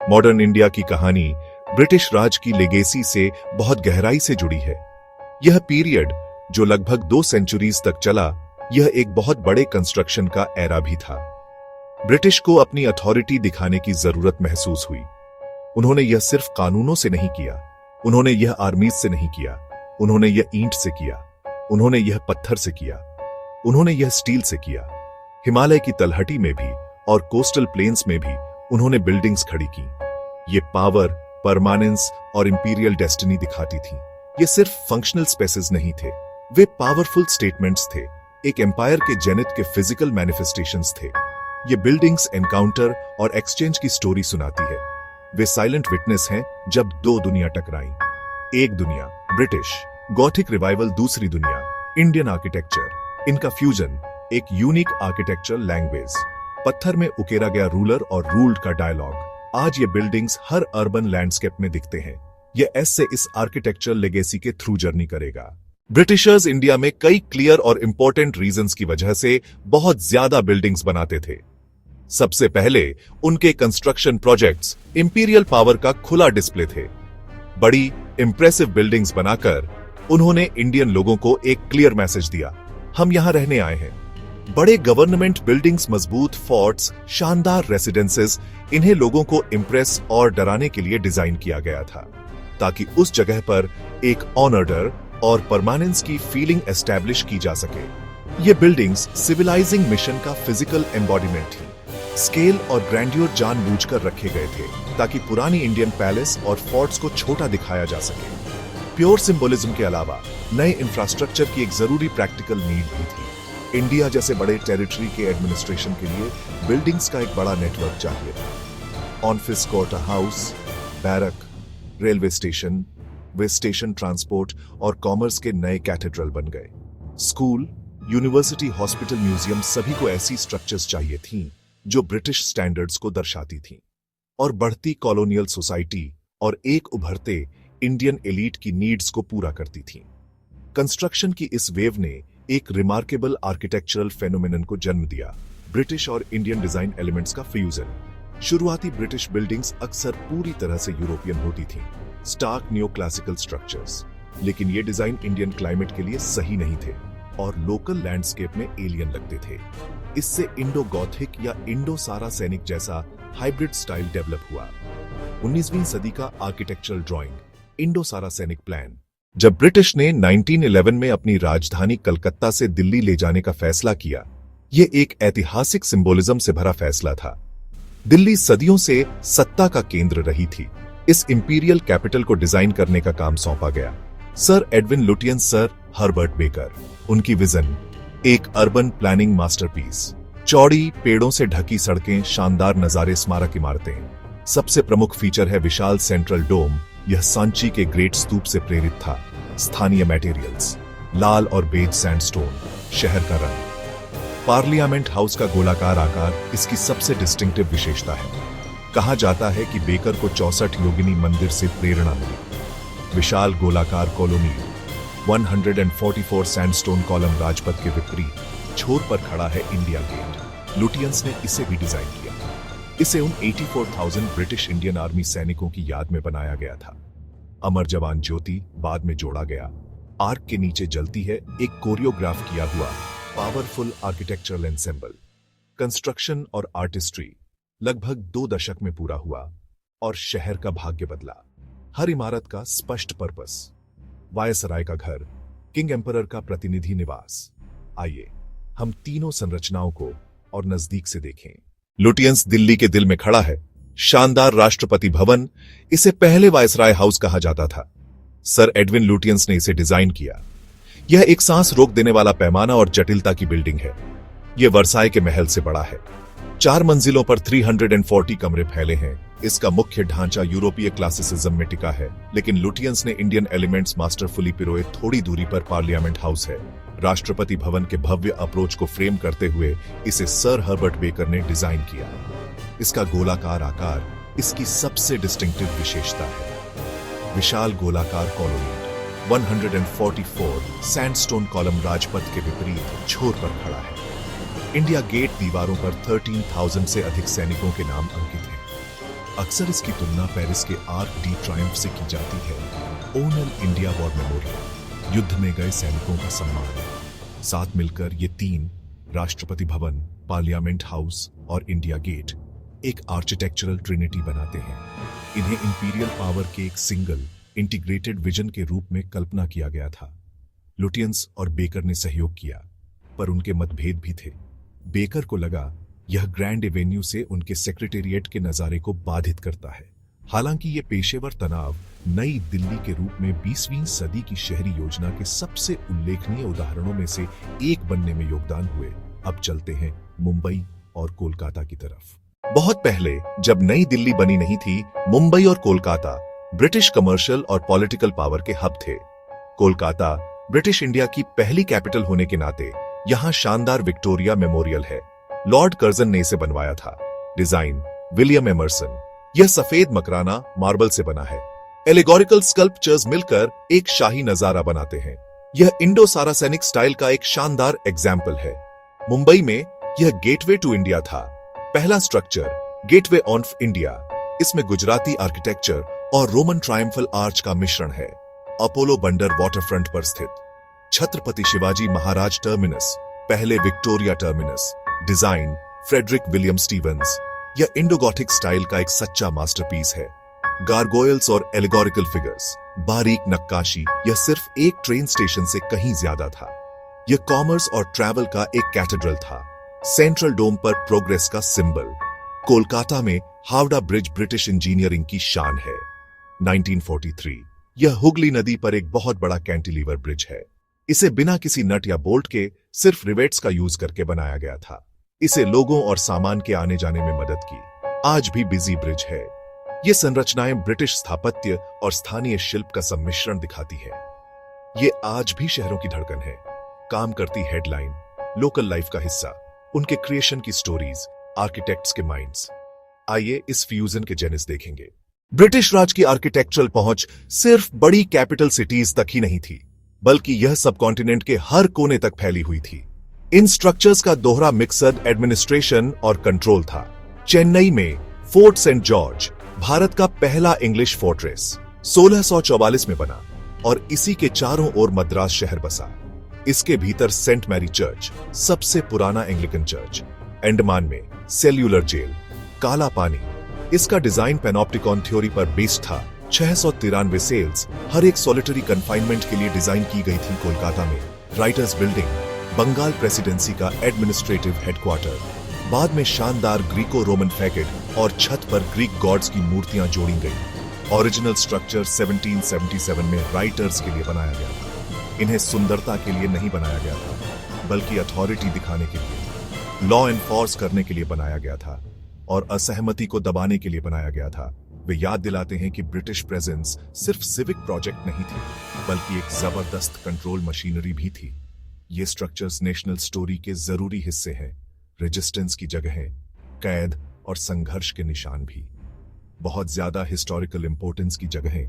Modern India की कहानी British Raj की लेगेसी से बहुत गहराई से जुड़ी है। यह पीरियड जो लगभग 2 सेंचुरीज तक चला, यह एक बहुत बड़े कंस्ट्रक्शन का एरा भी था। ब्रिटिश को अपनी अथॉरिटी दिखाने की जरूरत महसूस हुई। उन्होंने यह सिर्फ कानूनों से नहीं किया, उन्होंने यह आर्मीज से नहीं किया, उन्होंने यह ईंट से किया, उन्होंने यह पत्थर से किया, उन्होंने यह स्टील से किया। हिमालय की तलहटी में भी और कोस्टल प्लेन्स में भी उन्होंने बिल्डिंग्स खड़ी की। ये पावर, परमानेंस और इंपीरियल डेस्टिनी दिखाती थी। ये सिर्फ फंक्शनल स्पेसेस नहीं थे, वे पावरफुल स्टेटमेंट्स थे, एक एम्पायर के जेनिथ के फिजिकल मैनिफेस्टेशंस थे। ये बिल्डिंग्स एनकाउंटर और एक्सचेंज की स्टोरी सुनाती है। वे साइलेंट विटनेस हैं जब 2 दुनिया टकराई। एक दुनिया ब्रिटिश गॉथिक रिवाइवल, दूसरी दुनिया इंडियन आर्किटेक्चर, इनका फ्यूजन, एक यूनिक आर्किटेक्चरल लैंग्वेज, पत्थर में उकेरा गया रूलर और रूल्ड का डायलॉग। आज ये बिल्डिंग्स हर अर्बन लैंडस्केप में दिखते हैं। ये ऐसे इस आर्किटेक्चरल लेगेसी के थ्रू जर्नी करेगा। ब्रिटिशर्स इंडिया में कई क्लियर और इंपॉर्टेंट रीजंस की वजह से बहुत ज्यादा बिल्डिंग्स बनाते थे। सबसे पहले उनके कंस्ट्रक्शन प्रोजेक्ट्स इंपीरियल पावर का खुला डिस्प्ले थे। बड़ी इंप्रेसिव बिल्डिंग्स बनाकर उन्होंने इंडियन लोगों को एक क्लियर मैसेज दिया, हम यहां रहने आए हैं। बड़े गवर्नमेंट बिल्डिंग्स, मजबूत फोर्ट्स, शानदार रेसिडेंसेस, इन्हें लोगों को इंप्रेस और डराने के लिए डिजाइन किया गया था, ताकि उस जगह पर एक ऑर्डर और परमानेंस की फीलिंग एस्टैब्लिश की जा सके। ये बिल्डिंग्स सिविलाइजिंग मिशन का फिजिकल एम्बॉडीमेंट थी। स्केल और ग्रैंड्योर जानबूझकर रखे गए थे ताकि पुरानी इंडियन पैलेस और फोर्ट्स को छोटा दिखाया जा सके। प्योर सिंबोलिज्म के अलावा नए इंफ्रास्ट्रक्चर की एक जरूरी प्रैक्टिकल नीड भी थी। इंडिया जैसे बड़े टेरिटरी के एडमिनिस्ट्रेशन के लिए बिल्डिंग्स का एक बड़ा नेटवर्क चाहिए था। Office, court house, barrack, railway station, way station transport और कॉमर्स के नए कैथेड्रल बन गए। स्कूल, यूनिवर्सिटी, हॉस्पिटल, म्यूजियम, सभी को ऐसी स्ट्रक्चर्स चाहिए थीं जो ब्रिटिश स्टैंडर्ड्स को दर्शाती थीं और बढ़ती कॉलोनियल सोसाइटी और एक उभरते इंडियन एलीट की नीड्स को पूरा करती थीं। कंस्ट्रक्शन की इस वेव ने एक रिमार्केबल आर्किटेक्चरल फेनोमेनन को जन्म दिया, ब्रिटिश और इंडियन डिजाइन एलिमेंट्स का फ्यूजन। शुरुआती ब्रिटिश बिल्डिंग्स अक्सर पूरी तरह से यूरोपियन होती थीं, स्टार्क नियो क्लासिकल स्ट्रक्चर्स, लेकिन ये डिजाइन इंडियन क्लाइमेट के लिए सही नहीं थे और लोकल लैंडस्केप में एलियन लगते थे। इससे इंडो गॉथिक या इंडो सारा सैनिक जैसा हाइब्रिड स्टाइल डेवलप हुआ। 19वीं सदी का आर्किटेक्चरल ड्राइंग, इंडो सारा सैनिक प्लान। जब ब्रिटिश ने 1911 में अपनी राजधानी कलकत्ता से दिल्ली ले जाने का फैसला किया, यह एक ऐतिहासिक सिंबोलिज्म से भरा फैसला था। दिल्ली सदियों से सत्ता का केंद्र रही थी। इस इंपीरियल कैपिटल को डिजाइन करने का काम सौंपा गया sir Edwin Lutyens, sir Herbert baker. उनकी विजन एक अर्बन प्लानिंग मास्टरपीस, चौड़ी पेड़ों से ढकी सड़कें, शानदार नजारे, स्मारक इमारतें। सबसे प्रमुख फीचर है विशाल सेंट्रल डोम। यह सांची के ग्रेट स्तूप से प्रेरित था। स्थानीय मटेरियल्स, लाल और बेज सैंडस्टोन, शहर का रंग। पार्लियामेंट हाउस का गोलाकार आकार इसकी सबसे डिस्टिंक्टिव विशेषता है। कहा जाता है कि बेकर को 64 योगिनी मंदिर से प्रेरणा मिली। विशाल गोलाकार कॉलोनी, 144 सैंडस्टोन कॉलम, राजपथ के विपरीत छोर पर खड़ा है इंडिया गेट। लुटियंस ने इसे भी डिजाइन किया। इसे उन 84,000 ब्रिटिश इंडियन आर्मी सैनिकों की याद में बनाया गया था। अमर जवान ज्योति बाद में जोड़ा गया। आर्क के नीचे जलती है एक कोरियोग्राफ किया हुआ पावरफुल आर्किटेक्चरल एंसेंबल। कंस्ट्रक्शन और आर्टिस्ट्री लगभग 2 दशक में पूरा हुआ और शहर का भाग्य बदला। हर इमारत का स्पष्ट पर्पस। वायसराय का घर, किंग एम्परर का प्रतिनिधि निवास। आइए हम तीनों संरचनाओं को और नजदीक से देखें। लुटियंस दिल्ली के दिल में खड़ा है। शानदार राष्ट्रपति भवन, इसे पहले वायसराय हाउस कहा जाता था। सर एडविन लुटियंस ने इसे डिजाइन किया। यह एक सांस रोक देने वाला पैमाना और जटिलता की बिल्डिंग है। यह वर्साय के महल से बड़ा है। 4 मंजिलों पर 340 कमरे फैले हैं। इसका मुख्य ढांचा यूरोपीय क्लासिसिज्म में टिका है, लेकिन लुटियंस ने इंडियन एलिमेंट्स मास्टरफुली पिरोए। थोड़ी दूरी पर पार्लियामेंट हाउस है। राष्ट्रपति भवन के भव्य अप्रोच को फ्रेम करते हुए इसे सर हर्बर्ट बेकर ने डिजाइन किया। इसका गोलाकार आकार इसकी सबसे डिस्टिंक्टिव विशेषता है। विशाल गोलाकार कॉलोनी, 144 सैंडस्टोन कॉलम, राजपथ के विपरीत छोर पर खड़ा है। इंडिया गेट दीवारों पर 13,000 से अधिक सैनिकों के नाम अंकित हैं। अक्सर इसकी तुलना पेरिस के आर्क डी ट्रायम्फ से की जाती है। ओनल इंडिया वॉर मेमोरियल, युद्ध में गए सैनिकों का सम्मान। साथ मिलकर ये तीन, राष्ट्रपति भवन, पार्लियामेंट हाउस और इंडिया गेट, एक आर्किटेक्चरल ट्रिनिटी बनाते हैं। इन्हें इंपीरियल पावर के एक सिंगल इंटीग्रेटेड विजन के रूप में कल्पना किया गया था। लुटियंस और बेकर ने सहयोग किया, पर उनके मतभेद भी थे। बेकर को लगा यह ग्रैंड एवेन्यू से उनके सेक्रेटेरिएट के नजारे को बाधित करता है। हालांकि ये पेशेवर तनाव नई दिल्ली के रूप में 20वीं सदी की शहरी योजना के सबसे उल्लेखनीय उदाहरणों में से एक बनने में योगदान हुए। अब चलते हैं मुंबई और कोलकाता की तरफ। बहुत पहले जब नई दिल्ली बनी नहीं थी, मुंबई और कोलकाता ब्रिटिश कमर्शियल और पॉलिटिकल पावर के हब थे। कोलकाता ब्रिटिश इंडिया की पहली कैपिटल होने के नाते यहां शानदार विक्टोरिया मेमोरियल है। लॉर्ड कर्जन ने इसे बनवाया था। Design William Emerson. यह सफेद मकराना मार्बल से बना है। एलिगोरिकल स्कल्पचर्स मिलकर एक शाही नजारा बनाते हैं। यह इंडो सारासेनिक स्टाइल का एक शानदार एग्जाम्पल है। मुंबई में यह गेटवे टू इंडिया था। पहला स्ट्रक्चर गेटवे ऑफ इंडिया। इसमें गुजराती आर्किटेक्चर और रोमन ट्रायम्फल आर्च का मिश्रण है। अपोलो बंदर वाटरफ्रंट पर स्थित छत्रपति शिवाजी महाराज टर्मिनस, पहले Victoria terminus. Design Frederick William Stevens. यह इंडो गॉथिक स्टाइल का एक सच्चा मास्टरपीस है। गारगोयल्स और एलिगोरिकल फिगर्स, बारीक नक्काशी। यह सिर्फ एक ट्रेन स्टेशन से कहीं ज्यादा था। यह कॉमर्स और ट्रैवल का एक कैथेड्रल था। सेंट्रल डोम पर प्रोग्रेस का सिंबल। कोलकाता में हावड़ा ब्रिज ब्रिटिश इंजीनियरिंग की शान है। 1943 यह हुगली नदी पर एक बहुत बड़ा कैंटिलीवर ब्रिज है। इसे बिना किसी नट या बोल्ट के सिर्फ रिवेट्स का यूज करके बनाया गया था। इसे लोगों और सामान के आने जाने में मदद की। आज भी बिजी ब्रिज है। ये संरचनाएं ब्रिटिश स्थापत्य और स्थानीय शिल्प का सम्मिश्रण दिखाती है। ये आज भी शहरों की धड़कन है। काम करती हेडलाइन, लोकल लाइफ का हिस्सा, उनके क्रिएशन की स्टोरीज, आर्किटेक्ट्स के माइंड्स। आइए इस फ्यूजन के जेनिस देखेंगे। ब्रिटिश राज की आर्किटेक्चरल पहुंच सिर्फ बड़ी कैपिटल सिटीज तक ही नहीं थी, बल्कि यह सबकॉन्टिनेंट के हर कोने तक फैली हुई थी। इन स्ट्रक्चर्स का दोहरा मिक्सड एडमिनिस्ट्रेशन और कंट्रोल था। चेन्नई में फोर्ट सेंट जॉर्ज भारत का पहला इंग्लिश फोर्ट्रेस 1644 में बना और इसी के चारों ओर मद्रास शहर बसा। इसके भीतर सेंट मैरी चर्च, सबसे पुराना एंग्लिकन चर्च। अंडमान में सेल्यूलर जेल, काला पानी। इसका डिजाइन पैनोप्टिकॉन थ्योरी पर बेस्ड था। 693 सेल्स हर एक सॉलिटरी कन्फाइनमेंट के लिए डिजाइन की गई थी। कोलकाता में राइटर्स बिल्डिंग, बंगाल प्रेसिडेंसी का एडमिनिस्ट्रेटिव हेडक्वार्टर। बाद में शानदार ग्रीको रोमन फैकेट और छत पर ग्रीक गॉड्स की मूर्तियां जोड़ी गई। ओरिजिनल स्ट्रक्चर 1777 में राइटर्स के लिए बनाया गया था। इन्हें सुंदरता के लिए नहीं बनाया गया था, बल्कि अथॉरिटी दिखाने के लिए, लॉ एनफोर्स करने के लिए बनाया गया था और असहमति को दबाने के लिए बनाया गया था। वे याद दिलाते हैं कि ब्रिटिश प्रेजेंस सिर्फ सिविक प्रोजेक्ट नहीं थी, बल्कि एक जबरदस्त कंट्रोल मशीनरी भी थी। ये स्ट्रक्चर्स नेशनल स्टोरी के जरूरी हिस्से हैं। रेजिस्टेंस की जगहें, कैद और संघर्ष के निशान भी। बहुत ज्यादा हिस्टोरिकल इंपोर्टेंस की जगहें।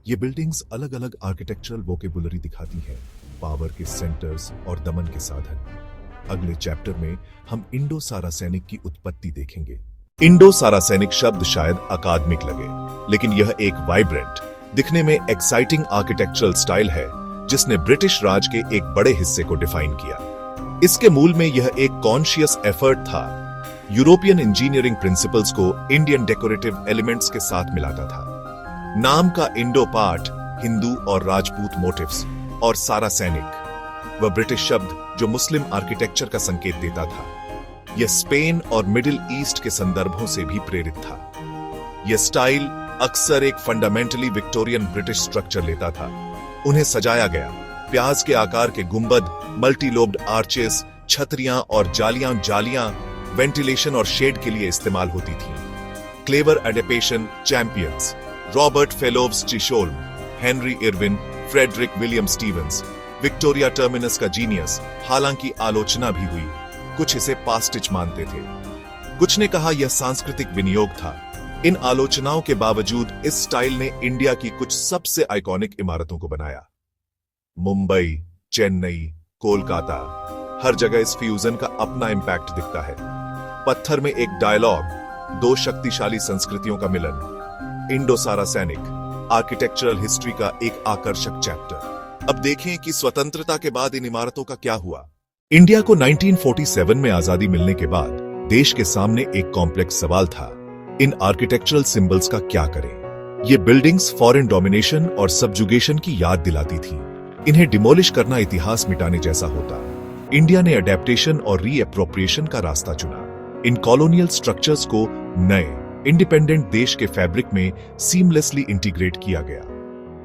ये बिल्डिंग्स अलग अलग आर्किटेक्चरल वोकेबुलरी दिखाती हैं, पावर के सेंटर्स और दमन के साधन। अगले चैप्टर में हम इंडो सारासेनिक की उत्पत्ति देखेंगे। इंडो सारासेनिक शब्द शायद अकादमिक लगे, लेकिन यह एक वाइब्रेंट, दिखने में एक्साइटिंग आर्किटेक्चरल स्टाइल है जिसने ब्रिटिश राज के एक बड़े हिस्से को डिफाइन किया। इसके मूल में यह एक कॉन्शियस एफर्ट था। यूरोपियन इंजीनियरिंग प्रिंसिपल्स को इंडियन डेकोरेटिव एलिमेंट्स के साथ मिलाता था। नाम का इंडो पार्ट हिंदू और राजपूत मोटिव्स और सारासेनिक वह ब्रिटिश शब्द जो मुस्लिम आर्किटेक्चर का संकेत देता था। यह स्पेन और मिडिल ईस्ट के संदर्भों से भी प्रेरित था। यह स्टाइल अक्सर एक फंडामेंटली विक्टोरियन ब्रिटिश स्ट्रक्चर लेता था। उन्हें सजाया गया प्याज के आकार के गुंबद, मल्टी लोब्ड आर्चेस, छतरियां और जालियां वेंटिलेशन और शेड के लिए इस्तेमाल होती थी। Clever adaptation champions Robert Fellowes Chisholm, Henry Irwin, Frederick William Stevens. Victoria Terminus का जीनियस, हालांकि आलोचना भी हुई। कुछ इसे पास्टिच मानते थे, कुछ ने कहा यह सांस्कृतिक विनियोग था। इन आलोचनाओं के बावजूद इस स्टाइल ने इंडिया की कुछ सबसे आइकॉनिक इमारतों को बनाया। मुंबई, चेन्नई, कोलकाता, हर जगह इस फ्यूजन का अपना इंपैक्ट दिखता है। पत्थर में एक डायलॉग, दो शक्तिशाली संस्कृतियों का मिलन। इंडो सारासेनिक आर्किटेक्चरल हिस्ट्री का एक आकर्षक चैप्टर। अब देखें कि स्वतंत्रता के बाद इन इमारतों का क्या हुआ। इंडिया को 1947 में आजादी मिलने के बाद देश के सामने एक कॉम्प्लेक्स सवाल था, इन आर्किटेक्चरल सिंबल्स का क्या करें। ये बिल्डिंग्स फॉरेन डोमिनेशन और सबजुगेशन की याद दिलाती थी। इन्हें डिमोलिश करना इतिहास मिटाने जैसा होता। इंडिया ने अडेप्टेशन और रीएप्रोप्रिएशन का रास्ता चुना। इन कॉलोनियल स्ट्रक्चर्स को नए इंडिपेंडेंट देश के फैब्रिक में सीमलेसली इंटीग्रेट किया गया।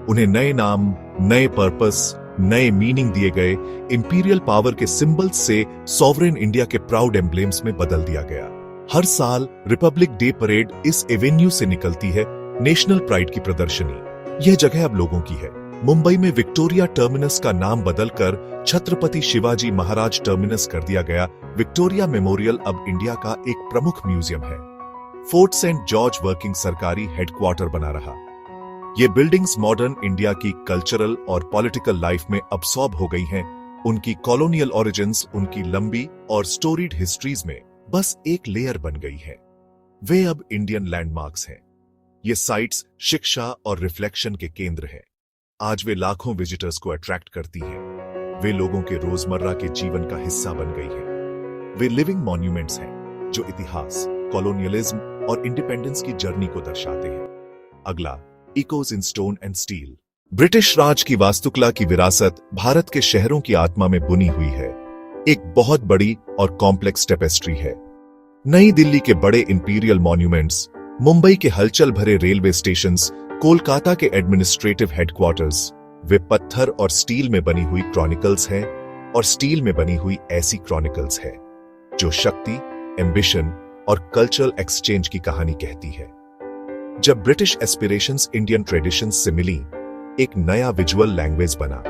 उन्हें नए नाम, नए पर्पस, नए मीनिंग दिए गए। इंपीरियल पावर के सिंबल्स से सॉवरेन इंडिया के प्राउड एम्ब्लेम्स में बदल दिया गया। हर साल रिपब्लिक डे परेड इस एवेन्यू से निकलती है, नेशनल प्राइड की प्रदर्शनी। यह जगह अब लोगों की है। मुंबई में विक्टोरिया टर्मिनस का नाम बदलकर छत्रपति शिवाजी महाराज टर्मिनस कर दिया गया। विक्टोरिया मेमोरियल अब इंडिया का एक प्रमुख म्यूजियम है। फोर्ट सेंट जॉर्ज वर्किंग सरकारी हेडक्वार्टर बना रहा। ये बिल्डिंग्स मॉडर्न इंडिया की कल्चरल और पॉलिटिकल लाइफ में अब्सॉर्ब हो गई हैं। उनकी कॉलोनियल ओरिजिन्स उनकी लंबी और स्टोरीड हिस्ट्रीज में बस एक लेयर बन गई है। वे अब इंडियन लैंडमार्क्स हैं। ये साइट्स शिक्षा और रिफ्लेक्शन के केंद्र हैं। आज वे लाखों विजिटर्स को अट्रैक्ट करती हैं। वे लोगों के रोजमर्रा के जीवन का हिस्सा बन गई हैं। वे लिविंग मॉन्यूमेंट्स हैं जो इतिहास, कॉलोनियलिज्म और इंडिपेंडेंस की जर्नी को दर्शाते हैं। अगला, echoes in stone and steel. British Raj की वास्तुकला की विरासत भारत के शहरों की आत्मा में बुनी हुई है। एक बहुत बड़ी और कॉम्प्लेक्स टेपेस्ट्री है। नई दिल्ली के बड़े इंपीरियल मॉन्यूमेंट्स, मुंबई के हलचल भरे रेलवे स्टेशंस, कोलकाता के एडमिनिस्ट्रेटिव हेडक्वार्टर्स, वे पत्थर और स्टील में बनी हुई क्रॉनिकल्स हैं। और स्टील में बनी हुई ऐसी क्रॉनिकल्स है जो शक्ति, एम्बिशन और कल्चरल एक्सचेंज की कहानी कहती है। जब ब्रिटिश एस्पिरेशंस इंडियन ट्रेडिशंस से मिली, एक नया विजुअल लैंग्वेज बना।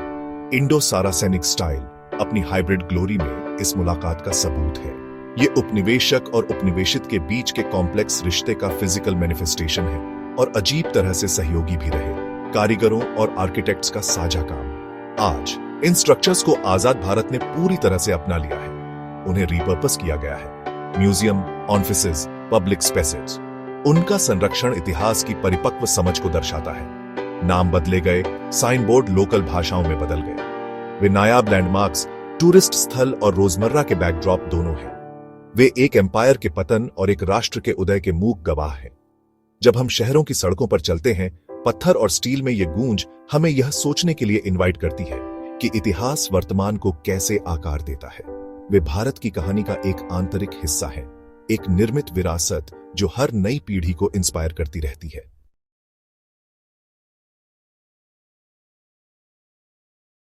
इंडो सारासेनिक स्टाइल अपनी हाइब्रिड ग्लोरी में इस मुलाकात का सबूत है। ये उपनिवेशक और उपनिवेशित के बीच के कॉम्प्लेक्स रिश्ते का फिजिकल मैनिफेस्टेशन है और अजीब तरह से सहयोगी भी रहे। कारीगरों और आर्किटेक्ट्स का साझा काम। आज इन स्ट्रक्चर्स को आजाद भारत ने पूरी तरह से अपना लिया है। उन्हें रिपर्पस किया गया है। म्यूजियम, ऑफिसेज, पब्लिक स्पेसेस, उनका संरक्षण इतिहास की परिपक्व समझ को दर्शाता है। नाम बदले गए, साइन बोर्ड लोकल भाषाओं में बदल गए। वे नायाब लैंडमार्क्स, टूरिस्ट स्थल और रोजमर्रा के बैकड्रॉप दोनों हैं। वे एक एम्पायर के पतन और एक राष्ट्र के उदय के मूक गवाह हैं। जब हम शहरों की सड़कों पर चलते हैं, पत्थर और स्टील में यह गूंज हमें यह सोचने के लिए इनवाइट करती है कि इतिहास वर्तमान को कैसे आकार देता है। वे भारत की कहानी का एक आंतरिक हिस्सा है, एक निर्मित विरासत जो हर नई पीढ़ी को इंस्पायर करती रहती है।